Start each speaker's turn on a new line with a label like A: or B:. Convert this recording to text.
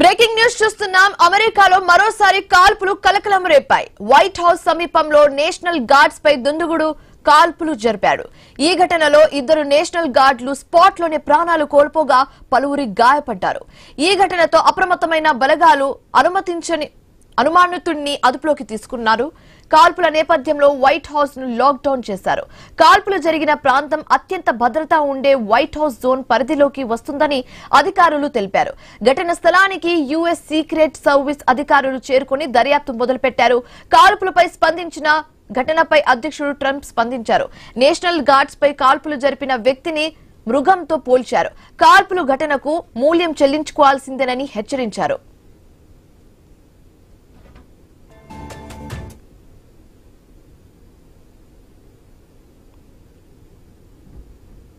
A: Breaking news చూస్తున్నాం. అమెరికాలో మరోసారి కాల్పులు కలకలం రేపాయి. వైట్ హౌస్ సమీపంలో నేషనల్ గార్డ్స్ పై దుందుగుడు కాల్పులు జరిపాడు. ఈ ఘటనలో ఇద్దరు నేషనల్ గార్డులు స్పాట్ లోనే ప్రాణాలు కోల్పోగా పలువురి గాయపడ్డారు. ఈ ఘటనతో అప్రమత్తమైన బలగాలు అనుమానితుడిని అదుపులోకి తీసుకున్నారు. కాల్పుల నేపథ్యంలో వైట్ హౌస్ ను లాక్ డౌన్ చేశారు. కాల్పులు జరిగిన ప్రాంతం అత్యంత భద్రత ఉండే వైట్ హౌస్ జోన్ పరిధిలోకి వస్తుందని అధికారులు తెలిపారు. ఘటన స్థలానికి యుఎస్ సీక్రెట్ సర్వీస్ అధికారులు చేరుకుని దర్యాప్తు మొదలుపెట్టారు. కాల్పులపై స్పందించిన ఘటనపై అధ్యక్షుడు ట్రంప్ స్పందించారు. నేషనల్ గార్డ్స్ పై కాల్పులు జరిపిన వ్యక్తిని మృగంతో పోల్చారు. కాల్పులు ఘటనకు మూల్యం చెల్లించుకోవాల్సిందేనని హెచ్చరించారు.